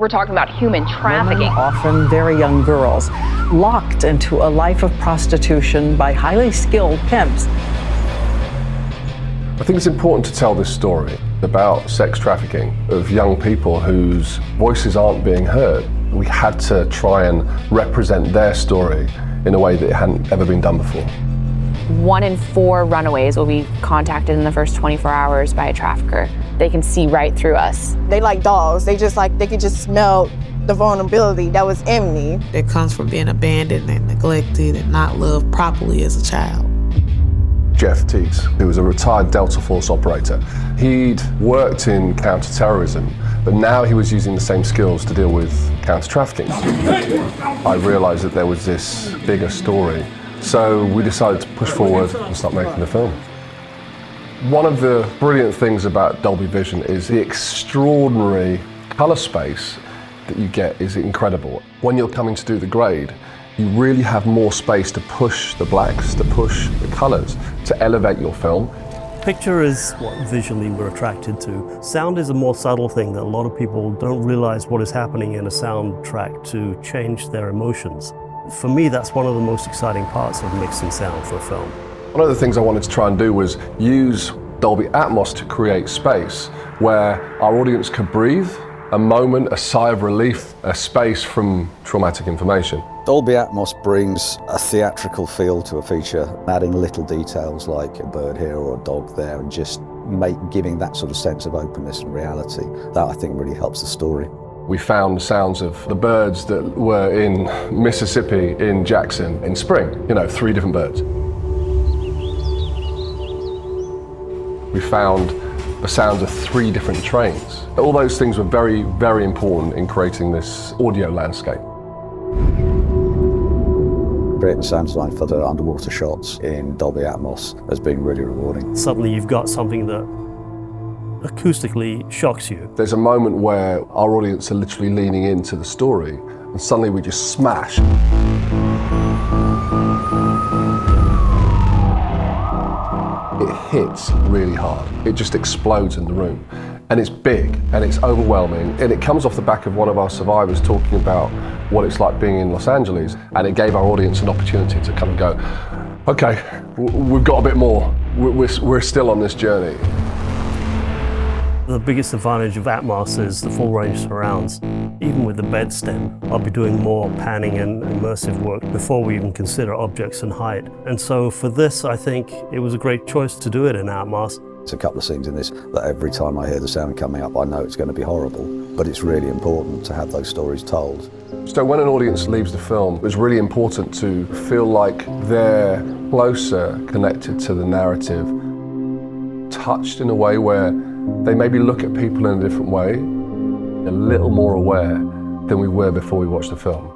We're talking about human trafficking. Women, often very young girls, locked into a life of prostitution by highly skilled pimps. I think it's important to tell this story about sex trafficking of young people whose voices aren't being heard. We had to try and represent their story in a way that it hadn't ever been done before. 1 in 4 runaways will be contacted in the first 24 hours by a trafficker. They can see right through us. They like dogs. They could just smell the vulnerability that was in me. It comes from being abandoned and neglected and not loved properly as a child. Jeff Tiegs, who was a retired Delta Force operator. He'd worked in counter-terrorism, but now he was using the same skills to deal with counter-trafficking. I realized that there was this bigger story, so we decided to push forward and start making the film. One of the brilliant things about Dolby Vision is the extraordinary color space that you get is incredible. When you're coming to do the grade, you really have more space to push the blacks, to push the colors, to elevate your film. Picture is what visually we're attracted to. Sound is a more subtle thing that a lot of people don't realize what is happening in a soundtrack to change their emotions. For me, that's one of the most exciting parts of mixing sound for a film. One of the things I wanted to try and do was use Dolby Atmos to create space where our audience could breathe, a moment, a sigh of relief, a space from traumatic information. Dolby Atmos brings a theatrical feel to a feature, adding little details like a bird here or a dog there, and just giving that sort of sense of openness and reality. That, I think, really helps the story. We found sounds of the birds that were in Mississippi, in Jackson, in spring, 3 different birds. We found the sounds of 3 different trains. All those things were very, very important in creating this audio landscape. Creating sound design for the underwater shots in Dolby Atmos has been really rewarding. Suddenly you've got something that acoustically shocks you. There's a moment where our audience are literally leaning into the story, and suddenly we just smash. It hits really hard. It just explodes in the room. And it's big, and it's overwhelming, and it comes off the back of one of our survivors talking about what it's like being in Los Angeles, and it gave our audience an opportunity to come and go, okay, we've got a bit more. We're still on this journey. The biggest advantage of Atmos is the full range surrounds. Even with the bed stem, I'll be doing more panning and immersive work before we even consider objects and height. And so for this, I think it was a great choice to do it in Atmos. There's a couple of scenes in this that every time I hear the sound coming up, I know it's going to be horrible, but it's really important to have those stories told. So when an audience leaves the film, it's really important to feel like they're closer connected to the narrative, touched in a way where they maybe look at people in a different way, a little more aware than we were before we watched the film.